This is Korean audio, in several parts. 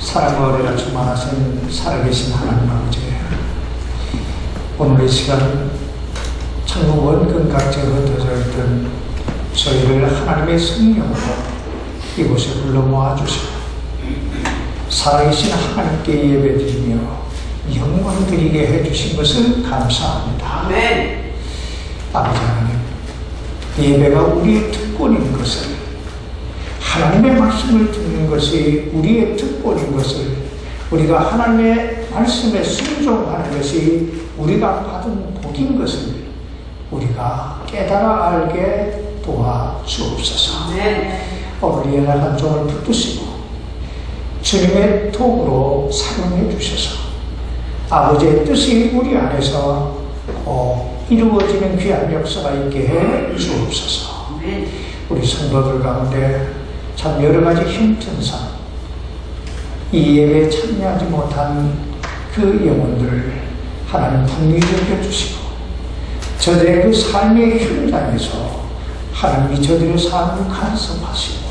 사랑과 은혜가 충만하신 살아계신 하나님 아버지, 오늘 이 시간 천국 원근 각지에 흩어져 있던 저희를 하나님의 성령으로 이곳에 불러 모아주시고 살아계신 하나님께 예배드리며 영광 드리게 해주신 것을 감사합니다. 아멘. 아버지 하나님, 예배가 우리의 특권인 것을, 하나님의 말씀을 듣는 것이 우리의 특권인 것을, 우리가 하나님의 말씀에 순종하는 것이 우리가 받은 복인 것을 우리가 깨달아 알게 도와주옵소서. 오늘 예나간 종을 붙드시고 주님의 도구로 사용해 주셔서 아버지의 뜻이 우리 안에서 이루어지는 귀한 역사가 있게 해 주옵소서. 우리 성도들 가운데 참 여러가지 힘든상 이 예배에 참여하지 못한 그 영혼들을 하나님 풍성히 여겨주시고 저들의 그 삶의 현장에서 하나님이 저들의 삶을 간섭하시고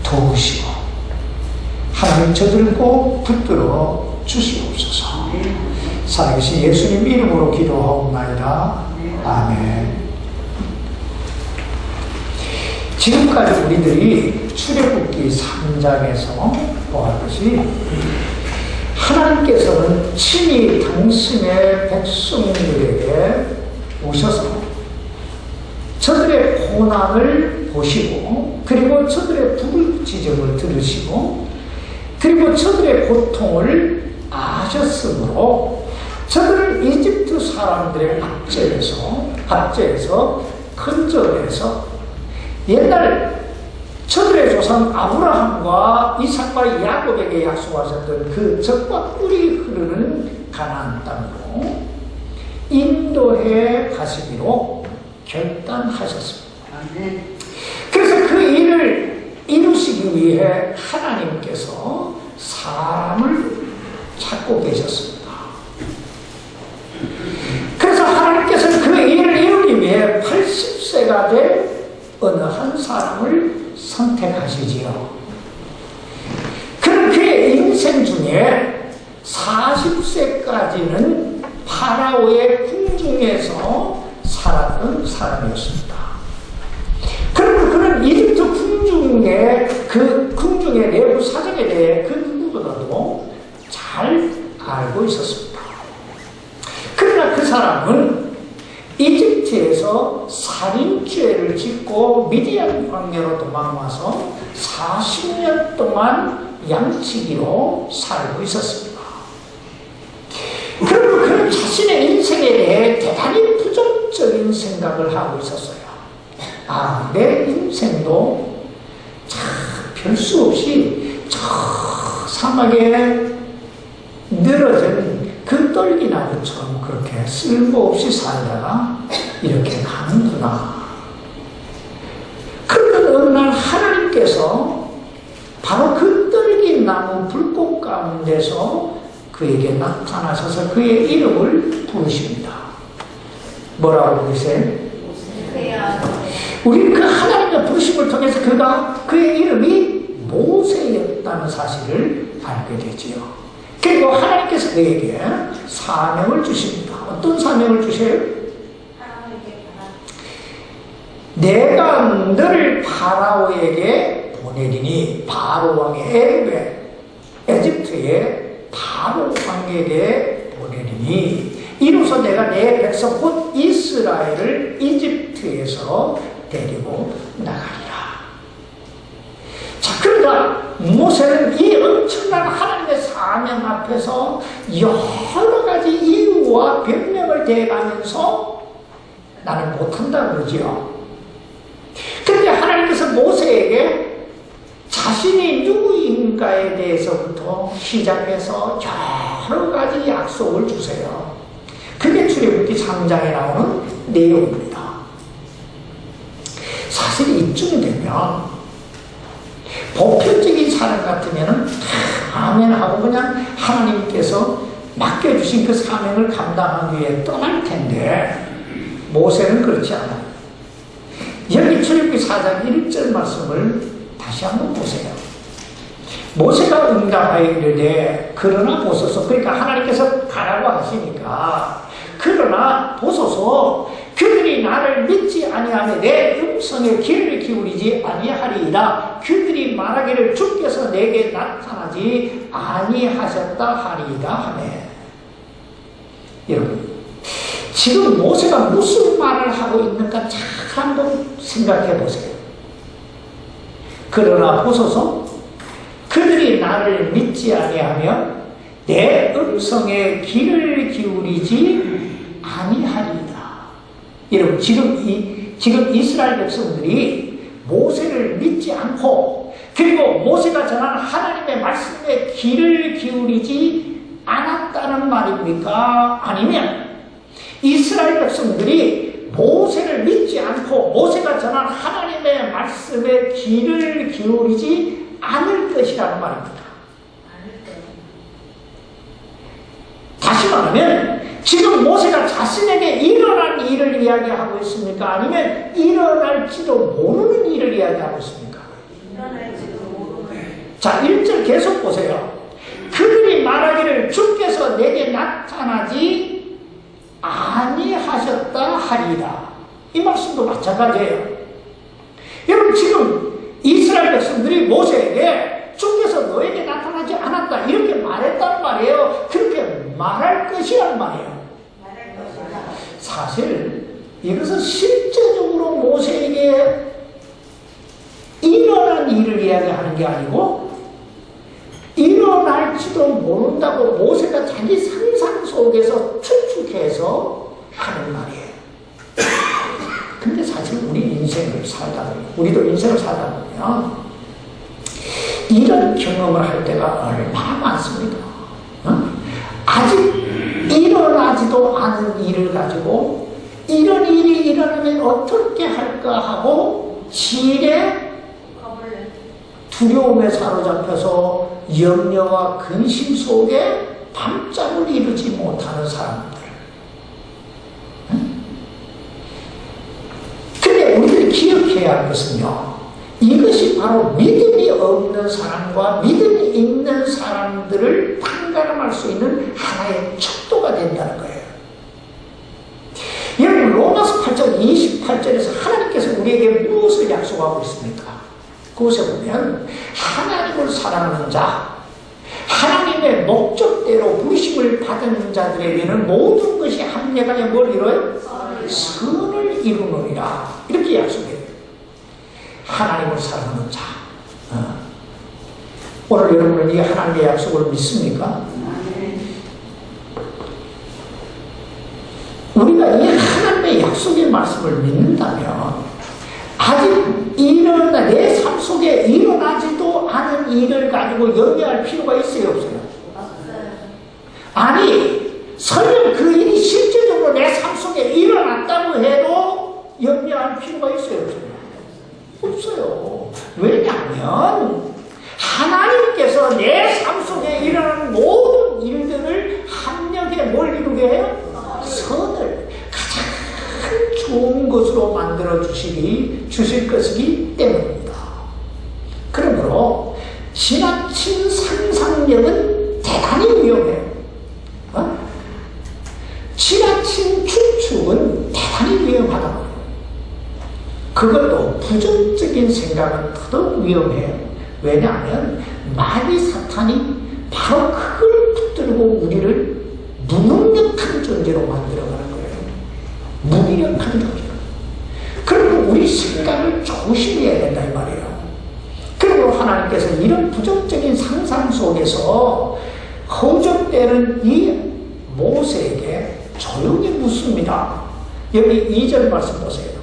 도우시고 하나님 저들을 꼭 붙들어 주시옵소서. 살아계신 예수님 이름으로 기도하옵나이다. 아멘. 지금까지 우리들이 출애굽기 3장에서 보았 것이 하나님께서는 친히 당신의 백성들에게 오셔서 저들의 고난을 보시고 그리고 저들의 부르짖음을 들으시고 그리고 저들의 고통을 아셨으므로 저들을 이집트 사람들의 압제에서 건져내서 옛날 저들의 조상 아브라함과 이삭과 야곱에게 약속하셨던 그 젖과 꿀이 흐르는 가나안 땅으로 인도해 가시기로 결단하셨습니다. 그래서 그 일을 이루시기 위해 하나님께서 사람을 찾고 계셨습니다. 그래서 하나님께서는 그 일을 이루기 위해 80세가 된 어느 한 사람을 선택하시지요. 그럼 그의 인생 중에 40세까지는 파라오의 궁중에서 살았던 사람이었습니다. 그러면 그는 이집트 궁중의 내부 사정에 대해 그 누구보다도 잘 알고 있었습니다. 그러나 그 사람은 이집트에서 살인죄를 짓고 미디안 광야로 도망와서 40년 동안 양치기로 살고 있었습니다. 그리고 그는 자신의 인생에 대해 대단히 부정적인 생각을 하고 있었어요. 내 인생도 참 별 수 없이 저 사막에 늘어진 그 떨기나무처럼 그렇게 쓸모없이 살다가 이렇게 가는구나. 그러던 어느 날 하나님께서 바로 그 떨기나무 불꽃 가운데서 그에게 나타나셔서 그의 이름을 부르십니다. 뭐라고 부르세요? 우리 그 하나님의 부르심을 통해서 그의 이름이 모세였다는 사실을 알게 되지요. 그리고 하나님께서 그에게 사명을 주십니다. 어떤 사명을 주세요? 내가 너를 파라오에게 보내리니, 바로 왕의 에집트의 바로 왕에게 보내리니 이로써 내가 내 백성 곧 이스라엘을 이집트에서 데리고 나가리라. 자, 그러다 모세는 이 엄청난 하나님의 사명 앞에서 여러 가지 이유와 변명을 대가면서 나는 못한다고 그러지요. 그런데 하나님께서 모세에게 자신이 누구인가에 대해서부터 시작해서 여러 가지 약속을 주세요. 그게 출애굽기 3장에 나오는 내용입니다. 사실 이쯤 되면 보편적인 사람 같으면 아멘 하고 그냥 하나님께서 맡겨주신 그 사명을 감당하기 위해 떠날 텐데 모세는 그렇지 않아요. 여기 출애굽기 4장 1절 말씀을 다시 한번 보세요. 모세가 응답하여 이르되 그러나 보소서. 그러니까 하나님께서 가라고 하시니까 그러나 보소서 그들이 나를 믿지 아니하며 내 음성에 귀를 기울이지 아니하리이다. 그들이 말하기를 주께서 내게 나타나지 아니하셨다 하리이다 하네. 여러분, 지금 모세가 무슨 말을 하고 있는가 잘 한번 생각해 보세요. 그러나 보소서 그들이 나를 믿지 아니하며 내 음성에 귀를 기울이지 아니하리이다. 여러분, 지금 이스라엘 백성들이 모세를 믿지 않고 그리고 모세가 전한 하나님의 말씀에 귀를 기울이지 않았다는 말입니까? 아니면 이스라엘 백성들이 모세를 믿지 않고 모세가 전한 하나님의 말씀에 귀를 기울이지 않을 것이라는 말입니다. 다시 말하면 지금 모세가 자신에게 일어난 일을 이야기하고 있습니까? 아니면 일어날지도 모르는 일을 이야기하고 있습니까? 자, 1절 계속 보세요. 그들이 말하기를 주께서 내게 나타나지 아니하셨다 하리이다. 이 말씀도 마찬가지예요. 여러분, 지금 이스라엘 백성들이 모세에게 주께서 너에게 나타나지 않았다 이렇게 말했단 말이에요. 그렇게 말할 것이란 말이에요. 사실 이것은 실제적으로 모세에게 일어난 일을 이야기하는 게 아니고 일어날지도 모른다고 모세가 자기 상상 속에서 추측해서 하는 말이에요. 근데 사실 우리 인생을 살다 보면, 우리도 인생을 살다 보면 이런 경험을 할 때가 얼마나 많습니까? 아직 일어나지도 않은 일을 가지고 이런 일이 일어나면 어떻게 할까 하고 지레 두려움에 사로잡혀서 염려와 근심 속에 밤잠을 이루지 못하는 사람들. 근데 우리들이 기억해야 할 것은요, 이것이 바로 믿음이 없는 사람과 믿음이 있는 사람들을 판가름할 수 있는 하나의 척도가 된다는 거예요. 여러분, 로마서 8장 28절에서 하나님께서 우리에게 무엇을 약속하고 있습니까? 그것에 보면 하나님을 사랑하는 자, 하나님의 목적대로 부르심을 받은 자들에게는 모든 것이 합력하여 뭘 이루어요? 선을 이루느니라. 이렇게 약속해요. 하나님을 사랑하는 자. 오늘 여러분은 이 하나님의 약속을 믿습니까? 우리가 이 하나님의 약속의 말씀을 믿는다면 아직 내 삶 속에 일어나지도 않은 일을 가지고 염려할 필요가 있어요, 없어요? 아니, 설령 그 일이 실제적으로 내 삶 속에 일어났다고 해도 염려할 필요가 있어요, 없어요? 없어요. 왜냐하면 하나님께서 내 삶 속에 일어나는 모든 일들을 합력해 뭘 이루게 해요? 선을 가장 좋은 것으로 만들어 주실 것이기 때문입니다. 그러므로 지나친 상상력은 대단히 위험해요. 지나친 추측은 대단히 위험하다고요. 그것도 부정적인 생각은 더더욱 위험해요. 왜냐하면 마귀 사탄이 바로 그걸 붙들고 우리를 무능력한 존재로 만들어가는 거예요. 무기력한 존재로. 그러면 우리 생각을 조심해야 된다 이 말이에요. 그리고 하나님께서 이런 부정적인 상상 속에서 허접되는 이 모세에게 조용히 묻습니다. 여기 2절 말씀 보세요.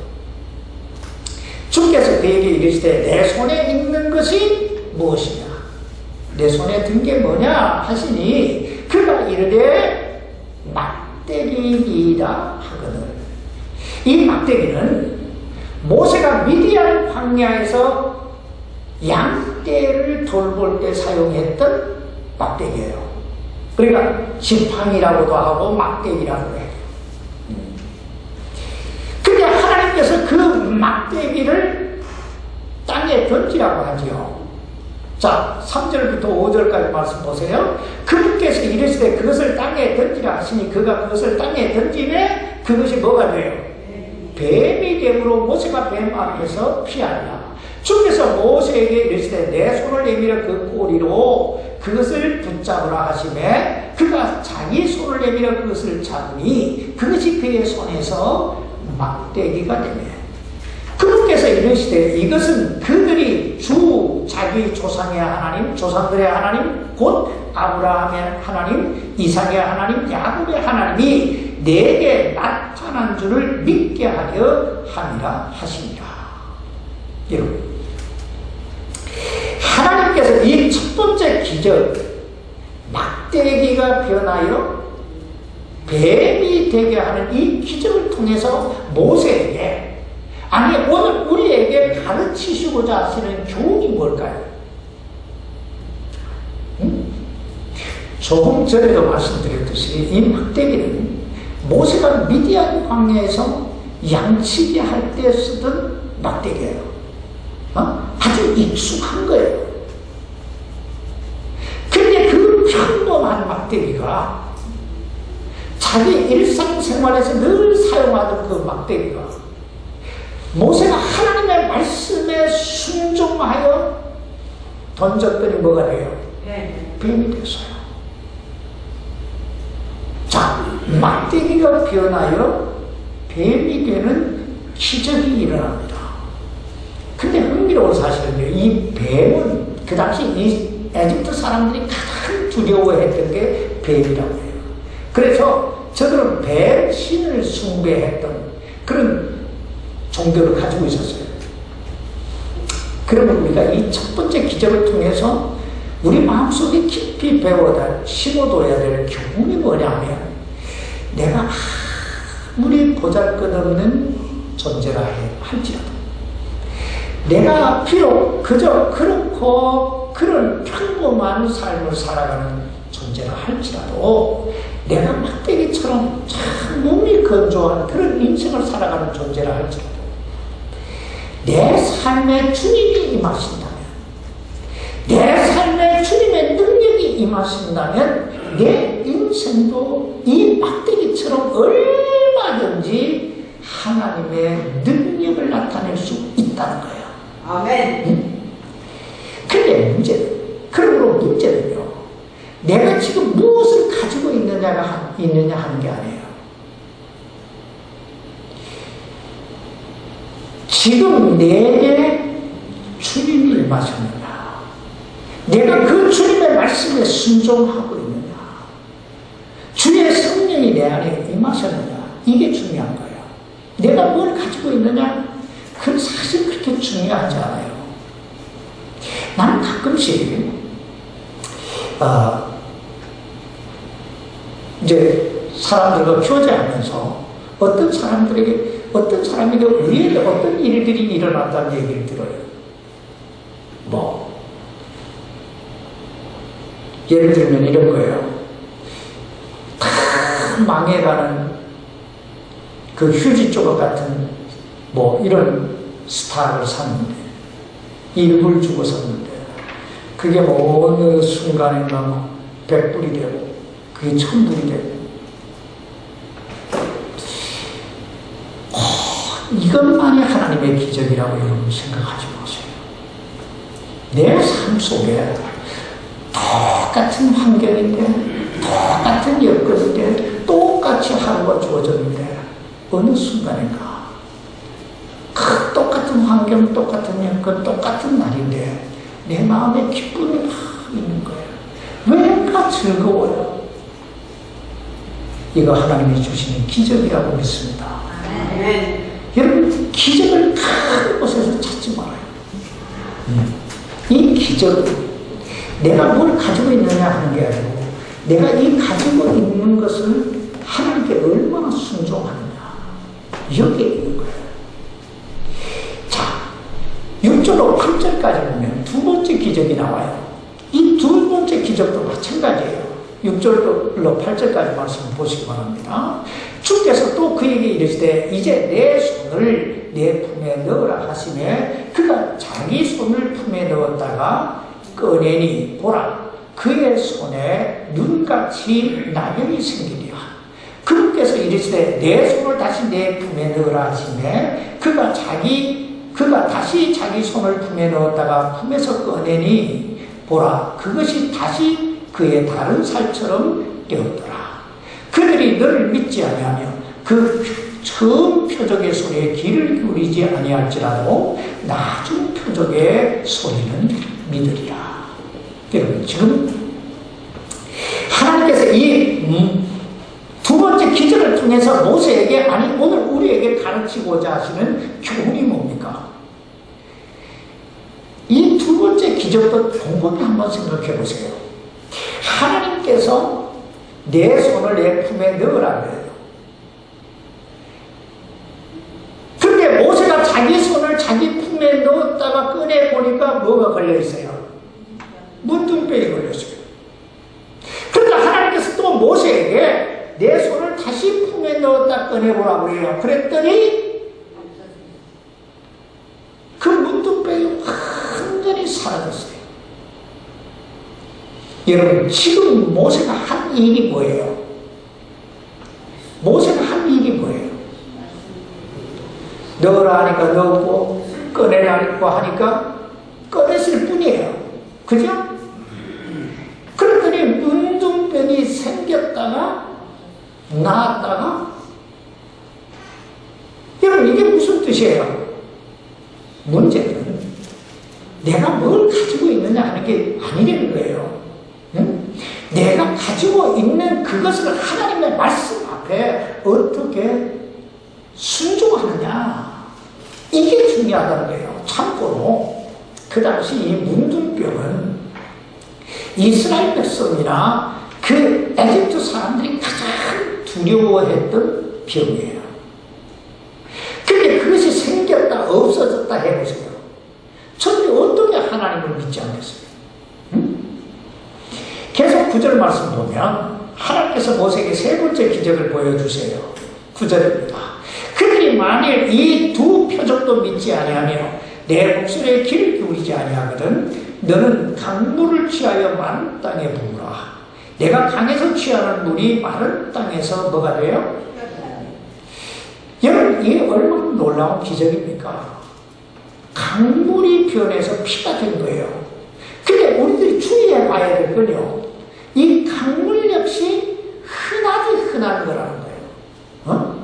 주께서 그에게 이르시되 내 손에 있는 것이 무엇이냐? 내 손에 든 게 뭐냐? 하시니 그가 이르되 막대기이다 하거늘. 이 막대기는 모세가 미디안 광야에서 양떼를 돌볼 때 사용했던 막대기예요. 그러니까 지팡이라고도 하고 막대기라고 해요. 근데 하나님께서 그 막대기를 땅에 던지라고 하지요. 자, 3절부터 5절까지 말씀 보세요. 그분께서 이르시되 그것을 땅에 던지라 하시니 그가 그것을 땅에 던지매 그것이 뭐가 돼요? 뱀이 됨으로 모세가 뱀 앞에서 피하리라. 주께서 모세에게 이르시되 내 손을 내밀어 그 꼬리로 그것을 붙잡으라 하시매 그가 자기 손을 내밀어 그것을 잡으니 그것이 그의 손에서 막대기가 되매 그분께서 이르시되 이것은 그들이 주 자기 조상의 하나님 조상들의 하나님 곧 아브라함의 하나님 이삭의 하나님 야곱의 하나님이 내게 나타난 줄을 믿게 하려 함이라 하시니라. 여러분 하나님께서 이 첫 번째 기적 막대기가 변하여 뱀이 되게 하는 이 기적을 통해서 모세에게 아니 오늘 우리에게 가르치시고자 하시는 교훈이 뭘까요? 조금 전에도 말씀드렸듯이 이 막대기는 모세가 미디안 광야에서 양치기 할 때 쓰던 막대기예요. 아주 익숙한 거예요. 근데 그 평범한 막대기가 자기 일상생활에서 늘 사용하던 그 막대기가 모세가 하나님의 말씀에 순종하여 던졌더니 뭐가 돼요? 뱀이 됐어요. 자, 막대기가 변하여 뱀이 되는 기적이 일어납니다. 근데 흥미로운 사실은요, 이 뱀은 그 당시 이 에집트 사람들이 가장 두려워했던 게 뱀이라고 해요. 그래서 저들은 뱀 신을 숭배했던 그런 종교를 가지고 있었어요. 그러면 우리가 이 첫 번째 기적을 통해서 우리 마음속에 깊이 심어둬야 될 교훈이 뭐냐면 내가 아무리 보잘것없는 존재라 할지라도 내가 비록 그저 그렇고 그런 평범한 삶을 살아가는 존재라 할지라도 내가 막대기처럼 참 몸이 건조한 그런 인생을 살아가는 존재라 할지라도 내 삶에 주님이 임하신다면 내 삶에 주님의 능력이 임하신다면 내 인생도 이 막대기처럼 얼마든지 하나님의 능력을 나타낼 수 있다는 거예요. 아멘. 근데 그러므로 문제는요, 내가 지금 무엇을 가지고 있느냐 하는 게 아니에요. 지금 내게 주님이 임하셨느냐, 내가 그 주님의 말씀에 순종하고 있느냐, 주의 성령이 내 안에 임하셨느냐, 이게 중요한 거예요. 내가 뭘 가지고 있느냐, 그건 사실 그렇게 중요하지 않아요. 나는 가끔씩 이제 사람들과 교제하면서 어떤 사람에게 의외로 어떤 일들이 일어났다는 얘기를 들어요. 예를 들면 이런 거예요. 다 망해가는 그 휴지 조각 같은 이런 스타를 샀는데, 일불 주고 샀는데, 그게 어느 순간인가 100불이 되고, 그게 1000불이 되고, 이것만이 하나님의 기적이라고 여러분 생각하지 마세요. 내 삶 속에 똑같은 환경인데, 똑같은 여건인데, 똑같이 하루가 주어졌는데, 어느 순간인가 똑같은 환경, 똑같은 여건, 똑같은 날인데 내 마음에 기쁨이 있는 거예요. 왜가 즐거워요? 이거 하나님이 주시는 기적이라고 믿습니다. 여러분, 기적을 큰 곳에서 찾지 말아요. 이 기적은 내가 뭘 가지고 있느냐 하는 게 아니고 내가 이 가지고 있는 것을 하나님께 얼마나 순종하느냐, 여기에 있는 거예요. 자, 6절로 8절까지 보면 두 번째 기적이 나와요. 이 두 번째 기적도 마찬가지예요. 6절로 8절까지 말씀 보시기 바랍니다. 주께서 또 그에게 이르시되 이제 내 손을 내 품에 넣으라 하시매 그가 자기 손을 품에 넣었다가 꺼내니 보라 그의 손에 눈같이 나병이 생기리라. 그분께서 이르시되 내 손을 다시 내 품에 넣으라 하시매 그가 다시 자기 손을 품에 넣었다가 품에서 꺼내니 보라 그것이 다시 그의 다른 살처럼 되었더라. 그들이 너를 믿지 아니하며 그 처음 표적의 소리에 귀를 기울이지 아니할지라도 나중 표적의 소리는 믿으리라. 여러분 지금 하나님께서 이 두 번째 기적을 통해서 모세에게 아니 오늘 우리에게 가르치고자 하시는 교훈이 뭡니까? 이 두 번째 기적도 곰곰이 한번 생각해 보세요. 하나님께서 내 손을 내 품에 넣으라 그래요. 근데 모세가 자기 손을 자기 품에 넣었다가 꺼내보니까 뭐가 걸려있어요? 문둥병이 걸렸어요. 그러니까 하나님께서 또 모세에게 내 손을 다시 품에 넣었다 꺼내보라고 그래요. 그랬더니 그 문둥병이 완전히 사라졌어요. 여러분 지금 모세가 한 일이 뭐예요? 모세가 한 일이 뭐예요? 넣으라 하니까 넣었고 꺼내라고 하니까 꺼냈을 뿐이에요. 그죠? 그랬더니 문둥병이 생겼다가 나았다가 여러분 이게 무슨 뜻이에요? 문제는 내가 뭘 가지고 있느냐 하는 게 아니라는 거예요. 응? 내가 가지고 있는 그것을 하나님의 말씀 앞에 어떻게 순종하느냐 이게 중요하다는 거예요. 참고로 그 당시 이 문둥병은 이스라엘 백성이나 그 에집트 사람들이 가장 두려워했던 병이에요. 근데 그것이 생겼다 없어졌다 해보세요. 저들이 어떻게 하나님을 믿지 않겠어요? 응? 계속 9절 말씀 보면 하나님께서 모세에게 세 번째 기적을 보여주세요. 9절입니다. 그들이 만일 이 두 표적도 믿지 아니하며 내 목소리에 귀를 기울이지 아니하거든 너는 강물을 취하여 마른 땅에 부으라. 내가 강에서 취하는 물이 마른 땅에서 뭐가 돼요? 여러분 이게 얼마나 놀라운 기적입니까? 강물이 변해서 피가 된 거예요. 근데 우리들이 주의해 봐야 될 건요, 이 강물 역시 흔하지 흔한 거라는 거예요.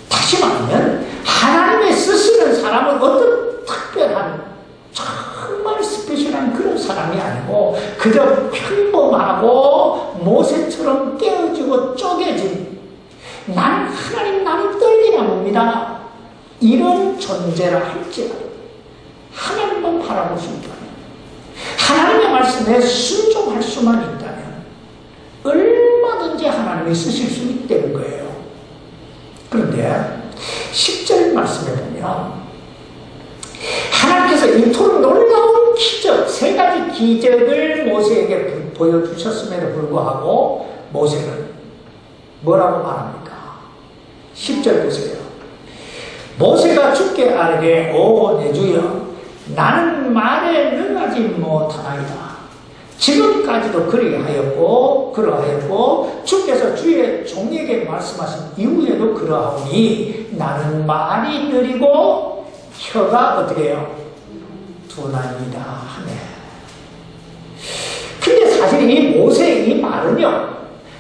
다시 말하면 하나님의 쓰시는 사람은 어떤 특별한 정말 스페셜한 그런 사람이 아니고 그저 평범하고 모세처럼 깨어지고 쪼개진 나는 하나님 나를 떨리나 봅니다 이런 존재라 할지라도 하나님만 바라볼 수 있다면 하나님의 말씀에 순종할 수만 있다면 얼마든지 하나님이 쓰실 수 있다는 거예요. 그런데 10절 말씀에 보면 하나님께서 이토록 놀라운 기적, 세 가지 기적을 모세에게 보여주셨음에도 불구하고 모세는 뭐라고 말합니까? 10절 보세요. 모세가 주께 아뢰되 오 내 주여 나는 말에 능하지 못하나이다. 지금까지도 그러하였고 주께서 주의 종에게 말씀하신 이후에도 그러하오니 나는 말이 느리고 혀가 어떻게 해요? 둔하니이다 하네. 근데 사실 이 모세의 이 말은요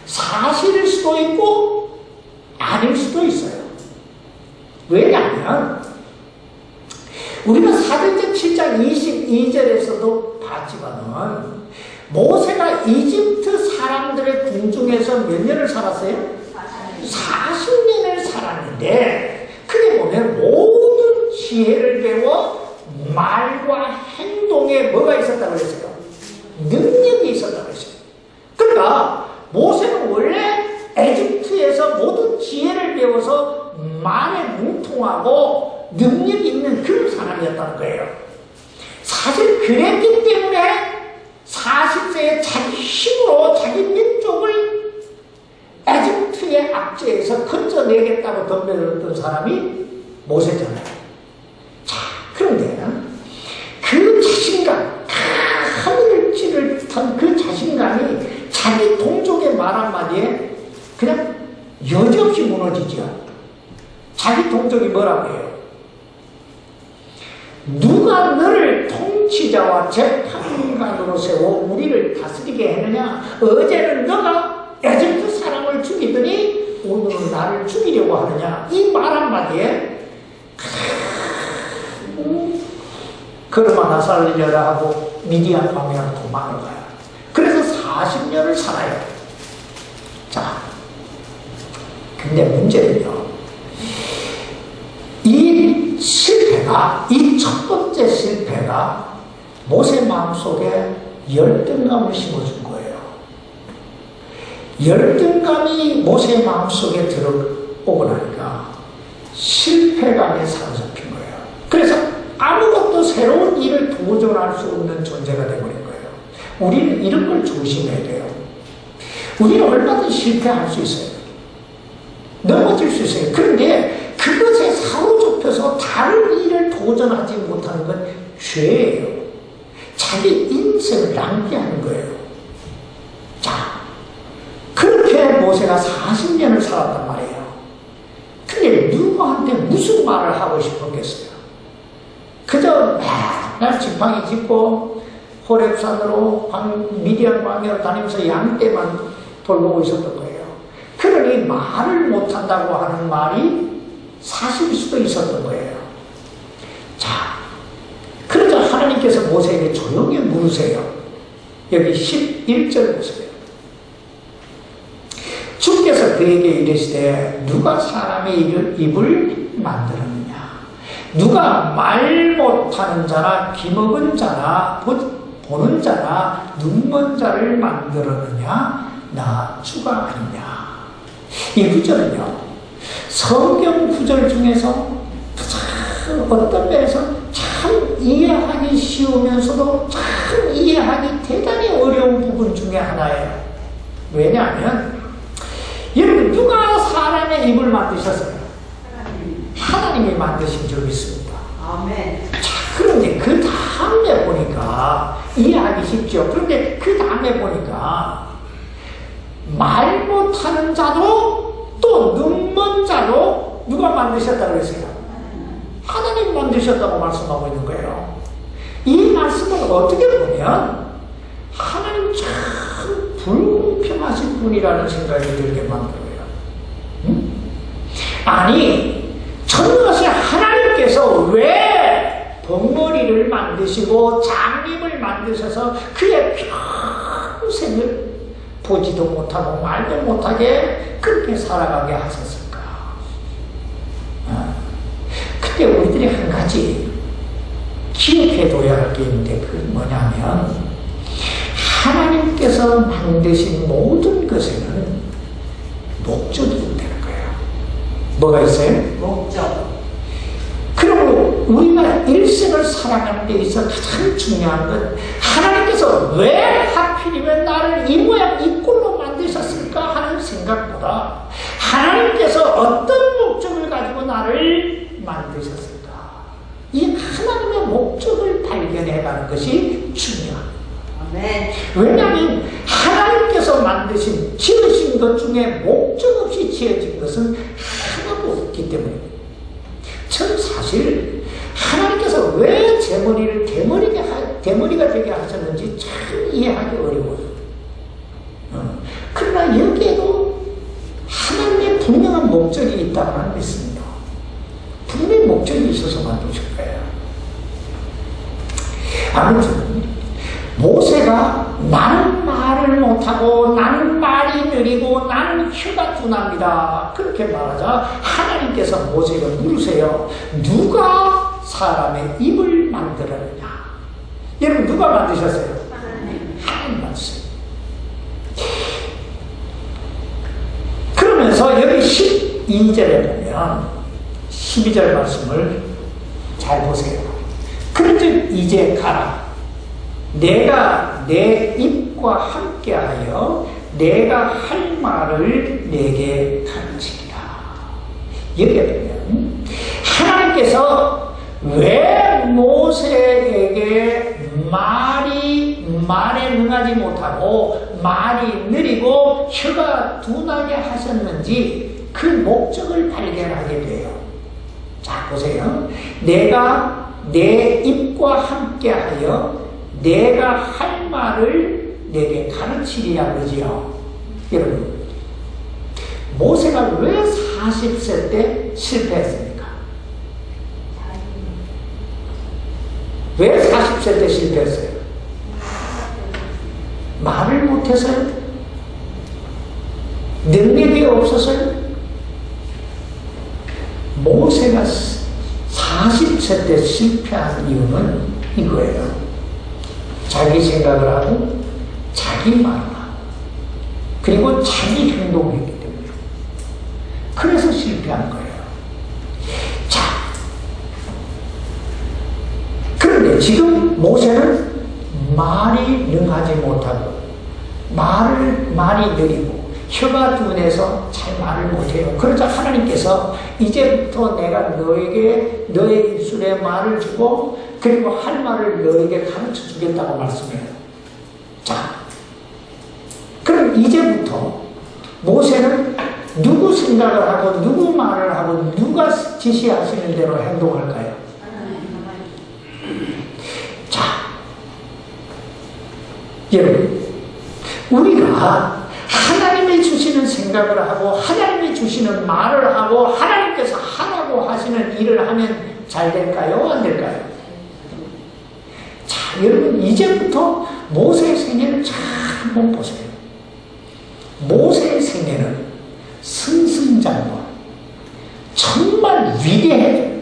사실일 수도 있고 아닐 수도 있어요. 왜냐하면 우리가 사도행전 7장 22절에서도 봤지만은 모세가 이집트 사람들의 궁중에서 몇 년을 살았어요? 40년을 살았는데 그게 보면 모든 지혜를 배워 말과 행동에 뭐가 있었다고 그랬어요? 능력이 있었다고 그랬어요. 그러니까 모세는 원래 에집트에서 모든 지혜를 배워서 말에 뭉통하고 능력이 있는 그런 사람이었다는 거예요. 사실 그랬기 때문에 40세에 자기 힘으로 자기 민족을 에집트의 압제에서 건져내겠다고 덤벼들었던 사람이 모세잖아요. 자, 그런데 그 자신감, 자기 동족의 말 한마디에 그냥 여지없이 무너지죠. 자기 동족이 뭐라고 해요? 누가 너를 통치자와 재판관으로 세워 우리를 다스리게 했느냐? 어제는 너가 에집트 사람을 죽이더니 오늘은 나를 죽이려고 하느냐? 이 말 한마디에 그러나 살리려라 하고 미디안 방향으로 도망을 가요. 그래서 40년을 살아요. 자, 근데 문제는요, 이 실패가, 이 첫 번째 실패가 모세 마음속에 열등감을 심어준 거예요. 열등감이 모세 마음속에 들어오고 나니까 실패감에 사로잡힌 거예요. 그래서 아무것도 새로운 일을 도전할 수 없는 존재가 되어버린 거예요. 우리는 이런 걸 조심해야 돼요. 우리는 얼마든지 실패할 수 있어요. 넘어질 수 있어요. 그런데 그것에 사로잡혀서 다른 일을 도전하지 못하는 건 죄예요. 자기 인생을 낭비하는 거예요. 자, 그렇게 모세가 40년을 살았단 말이에요. 근데 누구한테 무슨 말을 하고 싶었겠어요? 그저 맨날 지팡이 짚고 호렙산으로 미디안 광야로 다니면서 양떼만 돌보고 있었던 거예요. 그러니 말을 못한다고 하는 말이 사실일 수도 있었던 거예요. 자, 그러자 하나님께서 모세에게 조용히 물으세요. 여기 11절 보세요. 주께서 그에게 이르시되 누가 사람의 입을 만들었느냐? 누가 말 못하는 자나 귀먹은 자나 보는 자나 눈먼 자를 만들었느냐? 나 주가 아니냐? 이 구절은요, 성경 구절 중에서 어떤 면에서 참 이해하기 쉬우면서도 참 이해하기 대단히 어려운 부분 중에 하나예요. 왜냐하면 여러분, 누가 사람의 입을 만드셨어요? 하나님이 만드신 줄 믿습니다. 아멘. 자, 그런데 그 다음에 보니까 이해하기 쉽죠. 그런데 그 다음에 보니까 말 못하는 자도 또 눈먼 자도 누가 만드셨다고 그랬어요? 하나님 만드셨다고 말씀하고 있는 거예요. 이 말씀을 어떻게 보면 하나님 참 불공평하신 분이라는 생각이 들게 만들어요. 아니, 전것이 하나님께서 왜 벙어리를 만드시고 장님을 만드셔서 그의 평생을 보지도 못하고 말도 못하게 그렇게 살아가게 하셨을까? 그때 우리들이 한 가지 기억해둬야 할 게 있는데, 그건 뭐냐면 하나님께서 만드신 모든 것에는 목적이 있다는 거예요. 뭐가 있어요? 목적. 그리고 우리가 일생을 살아가는 데 있어 가장 중요한 건 하나님께서 왜 하필이면 나를 이 모양 이 꼴로 만드셨을까 하는 생각보다 하나님께서 어떤 목적을 가지고 나를 만드셨을까, 이 하나님의 목적을 발견해가는 것이 중요합니다. 아멘. 왜냐하면 하나님께서 만드신, 지으신 것 중에 목적 없이 지어진 것은 하나도 없기 때문입니다. 전 사실 하나님께서 왜 제 머리를 대머리가 되게 하셨는지 참 이해하기 어려워요. 그러나 여기에도 하나님의 분명한 목적이 있다고 믿습니다. 분명히 목적이 있어서 만드신 거예요. 아무튼 모세가 나는 말을 못하고 나는 말이 느리고 나는 혀가 둔합니다, 그렇게 말하자 하나님께서 모세가 물으세요. 누가 사람의 입을 만들었느냐? 여러분, 누가 만드셨어요? 하나님 만드셨어요. 그러면서 여기 12절에 보면 12절 말씀을 잘 보세요. 그런즉 이제 가라. 내가 내 입과 함께하여 내가 할 말을 내게 가르치리라. 여기에 보면 하나님께서 왜 모세에게 말이 말에 능하지 못하고 말이 느리고 혀가 둔하게 하셨는지 그 목적을 발견하게 돼요. 자, 보세요. 내가 내 입과 함께하여 내가 할 말을 내게 가르치리라 그러지요. 여러분, 모세가 왜 40세 때 실패했습니까? 왜 40세 때 실패했어요? 말을 못해서요? 능력이 없어서요? 모세가 40세 때 실패한 이유는 이거예요. 자기 생각을 하고 자기 말을 하고 그리고 자기 행동을 했기 때문에 그래서 실패한 거예요. 자, 그런데 지금 모세는 말이 능하지 못하고 말이 느리고 혀가 둔해서 잘 말을 못해요. 그러자 하나님께서 이제부터 내가 너에게 너의 입술에 말을 주고 그리고 할 말을 너에게 가르쳐 주겠다고 말씀해요. 자, 그럼 이제부터 모세는 누구 생각을 하고 누구 말을 하고 누가 지시하시는 대로 행동할까요? 자, 여러분, 우리가 하나님이 주시는 생각을 하고 하나님이 주시는 말을 하고 하나님께서 하라고 하시는 일을 하면 잘 될까요? 안 될까요? 자, 여러분, 이제부터 모세의 생애를 잘 한번 보세요. 모세의 생애는 승승장구 정말 위대해요.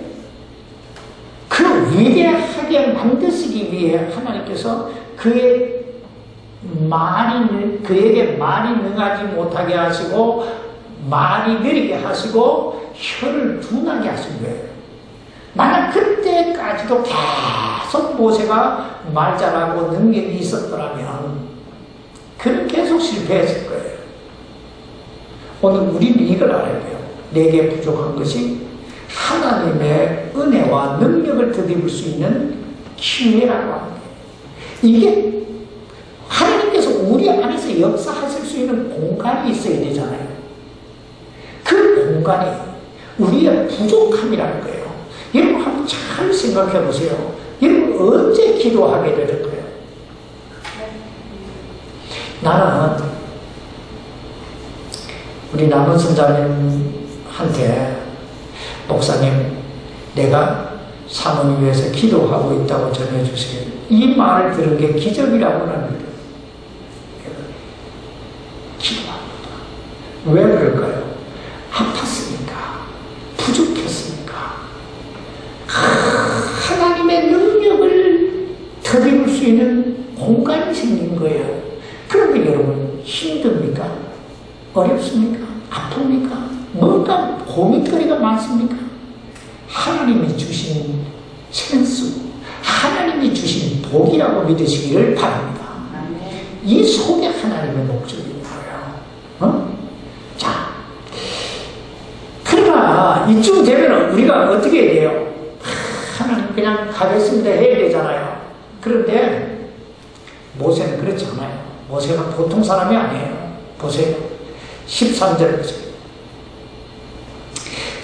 그 위대하게 만드시기 위해 하나님께서 그에게 말이 능하지 못하게 하시고 말이 느리게 하시고 혀를 둔하게 하신 거예요. 만약 그때까지도 계속 모세가 말 잘하고 능력이 있었더라면 그는 계속 실패했을 거예요. 오늘 우리는 이걸 알아야 돼요. 내게 부족한 것이 하나님의 은혜와 능력을 덧입을 수 있는 기회라고 합니다. 이게 하나님께서 우리 안에서 역사하실 수 있는 공간이 있어야 되잖아요. 그 공간이 우리의 부족함이라는 거예요. 여러분 한번 잘 생각해 보세요. 여러분 언제 기도하게 될 거예요? 나는 우리 남은 선자님한테 목사님, 내가 사모님 위해서 기도하고 있다고 전해주세요. 이 말을 들은 게 기적이라고 나는 기도합니다. 왜 그럴까요? 아팠으니까, 부족했으니까, 하나님의 능력을 덧입을 수 있는 공간이 생긴 거예요. 그런데 여러분, 힘듭니까? 어렵습니까? 아픕니까? 뭔가 고민거리가 많습니까? 하나님이 주신 찬스, 하나님이 주신 복이라고 믿으시기를 바랍니다. 이 속에 하나님의 목적이 있어요. 자, 그러나 이쯤 되면 우리가 어떻게 해야 돼요? 하나님 그냥 가겠습니다 해야 되잖아요. 그런데 모세는 그렇지 않아요. 모세가 보통 사람이 아니에요. 보세요. 13절 보세요.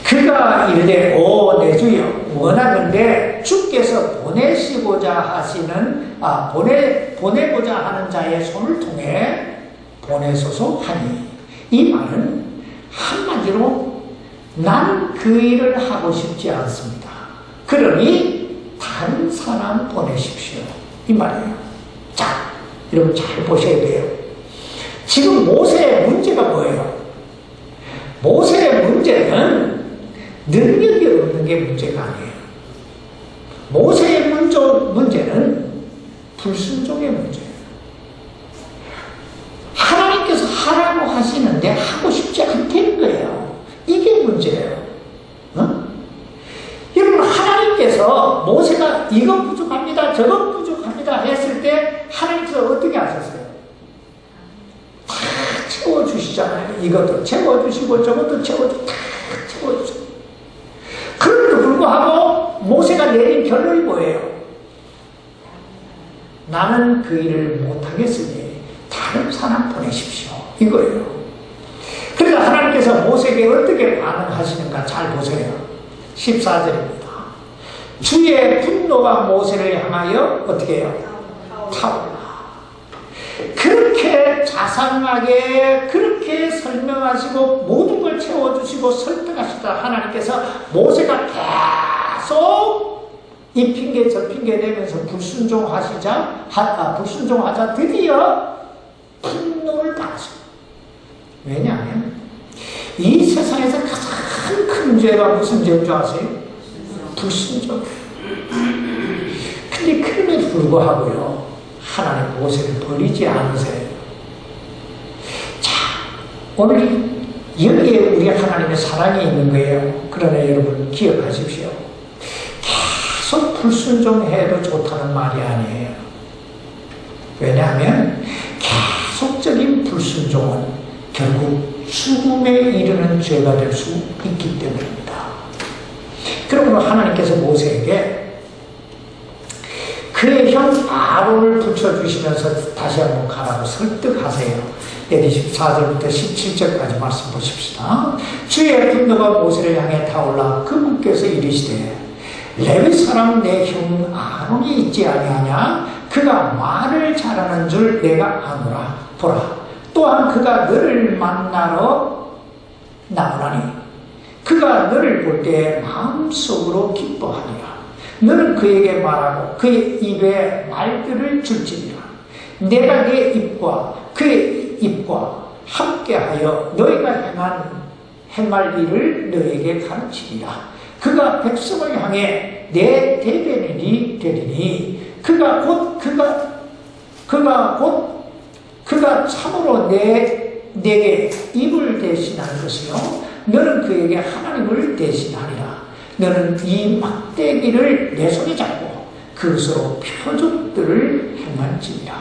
그가 이르되 오 내 주여 원하건대 주께서 보내고자 하는 자의 손을 통해 보내소서 하니, 이 말은 한마디로 난 그 일을 하고 싶지 않습니다. 그러니 다른 사람 보내십시오, 이 말이에요. 자, 여러분 잘 보셔야 돼요. 지금 모세의 문제가 뭐예요? 모세의 문제는 능력이 없는 게 문제가 아니에요. 모세의 문제는 불순종의 문제예요. 하나님께서 하라고 하시는데 하고 싶지 않다는 거예요. 이게 문제예요. 여러분, 하나님께서 모세가 이것 부족합니다, 저것 부족합니다 했을 때 하나님께서 어떻게 하셨어요? 다 채워주시잖아요. 이것도 채워주시고 저것도 채워주시고 다 채워주시고. 그럼에도 불구하고 모세가 내린 결론이 뭐예요? 나는 그 일을 못하겠으니 다른 사람 보내십시오. 이거예요. 그래서 하나님께서 모세에게 어떻게 반응하시는가 잘 보세요. 14절입니다. 주의 분노가 모세를 향하여 어떻게 해요? 타올라. 그렇게 자상하게 그렇게 설명하시고 모든 걸 채워주시고 설득하시다 하나님께서 모세가 계속 이 핑계 저 핑계 대면서 불순종하자 드디어 분노를 당하십니다. 왜냐하면 이 세상에서 가장 큰 죄가 무슨 죄인 줄 아세요? 불순종. 근데 그럼에도 불구하고요 하나님 모세를 버리지 않으세요. 자, 오늘 여기에 우리 하나님의 사랑이 있는 거예요. 그러나 여러분 기억하십시오. 계속 불순종해도 좋다는 말이 아니에요. 왜냐하면 계속적인 불순종은 결국 죽음에 이르는 죄가 될 수 있기 때문입니다. 그러므로 하나님께서 모세에게 그의 형 아론을 붙여주시면서 다시 한번 가라고 설득하세요. 여기 14절부터 17절까지 말씀 보십시다. 주의 분노가 모세를 향해 타올라 그분께서 이르시되 레위 사람 내 형 아론이 있지 아니하냐? 그가 말을 잘하는 줄 내가 아노라. 보라, 또한 그가 너를 만나러 나오나니 그가 너를 볼 때 마음속으로 기뻐하리라. 너는 그에게 말하고 그의 입에 말들을 줄지니라. 내가 그의 입과 그의 입과 함께하여 너희가 행할 일을 너에게 가르치리라. 그가 백성을 향해 내 대변인이 되리니 그가 참으로 내게 입을 대신할 것이요 너는 그에게 하나님을 대신하리라. 너는 이 막대기를 내 손에 잡고 그것으로 표적들을 행할지니라.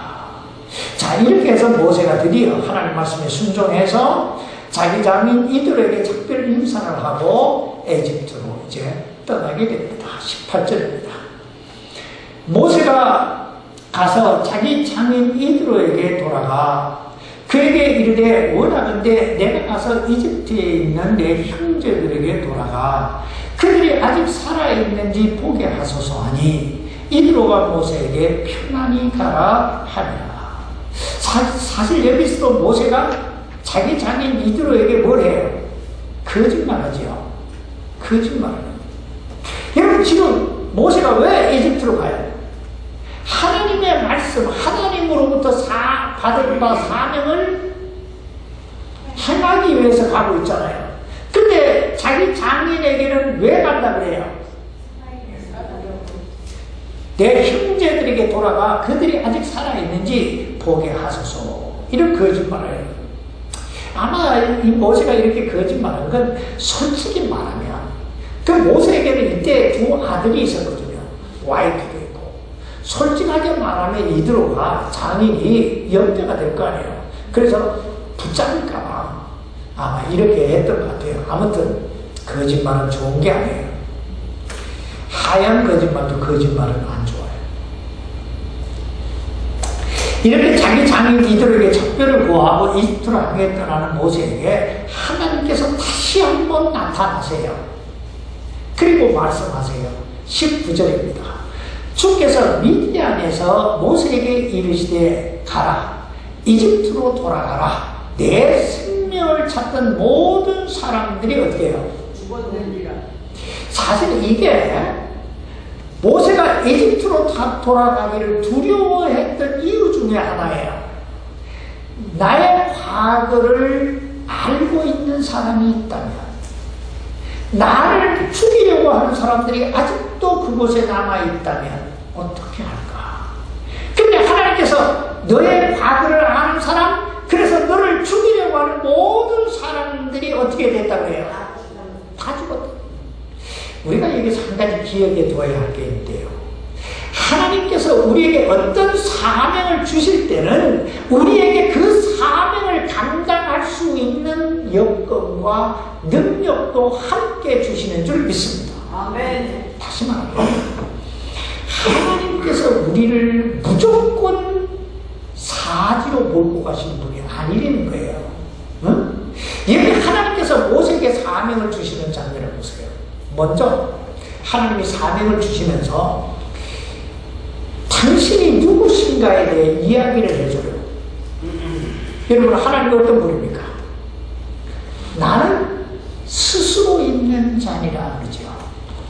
자, 이렇게 해서 모세가 드디어 하나님 말씀에 순종해서 자기 장인 이들에게 작별 인사를 하고 에집트로 이제 떠나게 됩니다. 18절입니다. 모세가 가서 자기 장인 이드로에게 돌아가 그에게 이르되 원하건대 내가 가서 이집트에 있는 내 형제들에게 돌아가 그들이 아직 살아있는지 보게 하소서 하니 이드로가 모세에게 편안히 가라 하니라. 사실 여기서도 모세가 자기 장인 이드로에게 뭘 해요? 거짓말하죠. 거짓말을. 여러분 지금 모세가 왜 이집트로 가요? 하나님의 말씀, 하나님으로부터 받은 바 사명을 행하기 위해서 가고 있잖아요. 근데 자기 장인에게는 왜 간다 그래요? 내 형제들에게 돌아가 그들이 아직 살아있는지 보게 하소서. 이런 거짓말을. 아마 이 모세가 이렇게 거짓말한 건 솔직히 말하면 그 모세에게는 이때 두 아들이 있었거든요. 와이프도 있고. 솔직하게 말하면 이드로가 장인이 염려가 될 거 아니에요. 그래서 붙잡을까봐 아마 이렇게 했던 것 같아요. 아무튼 거짓말은 좋은 게 아니에요. 하얀 거짓말도 거짓말은 안 좋아요. 이렇게 자기 장인 이들에게 작별을 구하고 이집트로 향해 떠나는 모세에게 하나님께서 다시 한번 나타나세요. 그리고 말씀하세요. 19절입니다. 주께서 미디안에서 모세에게 이르시되 가라 이집트로 돌아가라. 내 생명을 찾던 모든 사람들이 어떻게 해요? 죽었느니라. 사실 이게 모세가 이집트로 돌아가기를 두려워했던 이유 중에 하나예요. 나의 과거를 알고 있는 사람이 있다면, 나를 죽이려고 하는 사람들이 아직도 그곳에 남아있다면 어떻게 할까? 근데 하나님께서 너의 과거를 아는 사람, 그래서 너를 죽이려고 하는 모든 사람들이 어떻게 됐다고 해요? 다 죽었다. 우리가 여기서 한 가지 기억해 두어야 할 게 있대요. 하나님께서 우리에게 어떤 사명을 주실 때는 우리에게 그 사명을 감당할 수 있는 여건과 능력도 함께 주시는 줄 믿습니다. 아멘. 다시 말하면 하나님 하나님께서 우리를 무조건 사지로 몰고 가시는 분이 아니라는 거예요. 응? 여기 하나님께서 모세에게 사명을 주시는 장면을 보세요. 먼저 하나님이 사명을 주시면서 당신이 누구신가에 대해 이야기를 해줘요. 여러분, 하나님이 어떤 분입니까? 나는 스스로 있는 자니라 그러죠.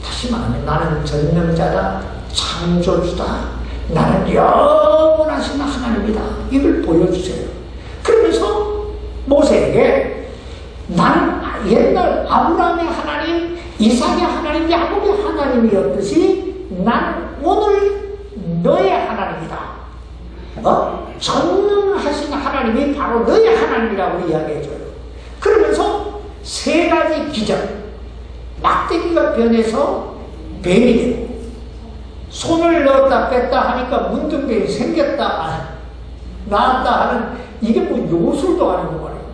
다시 말하면 나는 전능자다, 창조주다, 나는 영원하신 하나님이다. 이걸 보여주세요. 그러면서 모세에게 나는 옛날 아브라함의 하나님, 이삭의 하나님, 야곱의 하나님이었듯이 나는 오늘 너의 하나님이다. 전능하신 하나님이 바로 너의 하나님이라고 이야기해줘요. 그러면서 세 가지 기적, 막대기가 변해서 뱀이 되고, 손을 넣었다 뺐다 하니까 문둥병이 생겼다 나왔다 하는, 이게 뭐 요술도 아니고 말이에요.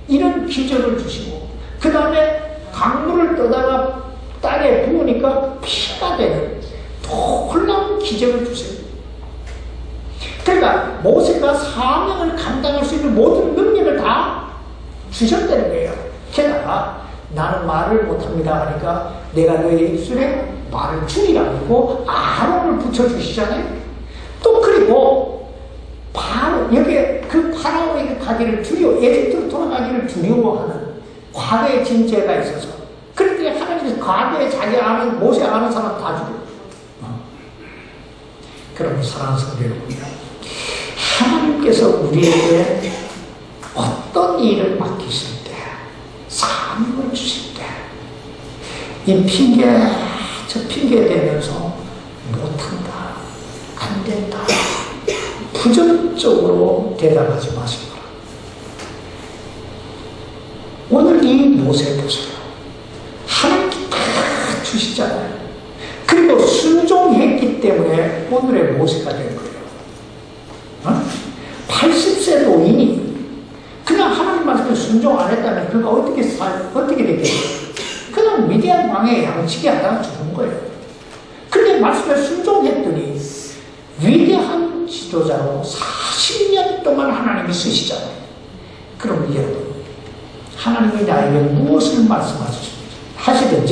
이런 기적을 주시고, 그 다음에 강물을 떠다가 땅에 부으니까 피가 되는 놀라운 기적을 주세요. 그러니까 모세가 사명을 감당할 수 있는 모든 능력을 다 주셨다는 거예요. 게다가 나는 말을 못합니다 하니까 내가 너의 입술에 말을 주리라 그러고 아론을 붙여주시잖아요. 또 그리고 바로 여기에 그 파라오에게 가기를 에집트로 돌아가기를 두려워하는 과거의 진죄가 있어서, 그런데 하나님께서 과거에 자기 아는, 모세 아는 사람 다 죽여요. 그럼 사랑하는 성도 여러분, 하나님께서 우리에게 어떤 일을 맡기실 때, 사명을 주실 때, 이 핑계, 저 핑계 대면서 못한다, 안 된다, 부정적으로 대답하지 마시고, 오늘 이 모세 보세요. 하나님께 다 주시잖아요. 그리고 순종했기 때문에 오늘의 모세가 된 거예요. 80세 노인이 그냥 하나님 말씀에 순종 안 했다면 그가 어떻게 됐겠어요? 그냥 미디안 왕의 양치기 하다가 죽은 거예요. 근데 말씀에 순종했더니 위대한 지도자로 40년 동안 하나님이 쓰시잖아요. 그럼 여러분, 하나님이 나에게 무엇을 말씀하시든지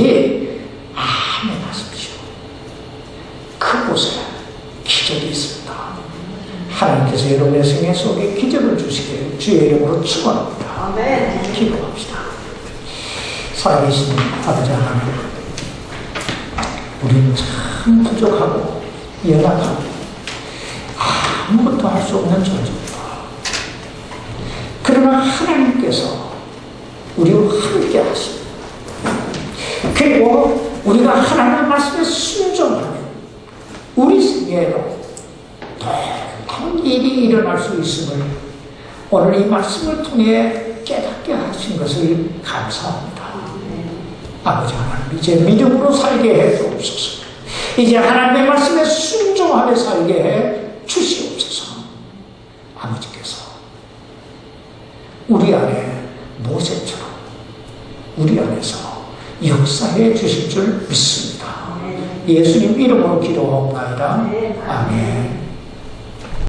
아멘 하십시오. 그곳에 기적이 있습니다. 하나님께서 여러분의 생애 속에 기적을 주시기를 주의 이름으로 축원합니다. 아멘. 기도합시다. 살아계신 아버지 하나님, 우리는 참 부족하고 연약하고 아무것도 할 수 없는 존재입니다. 그러나 하나님께서 우리와 함께 하십니다. 그리고 우리가 하나님의 말씀에 순종하면 우리 생애에도 놀라운 일이 일어날 수 있음을 오늘 이 말씀을 통해 깨닫게 하신 것을 감사합니다. 아버지 하나님, 이제 믿음으로 살게 해 주옵소서. 이제 하나님의 말씀에 순종하며 살게 해 주시옵소서. 아버지께서 우리 안에 모세처럼 우리 안에서 역사해 주실 줄 믿습니다. 예수님 이름으로 기도하옵나이다. 아멘.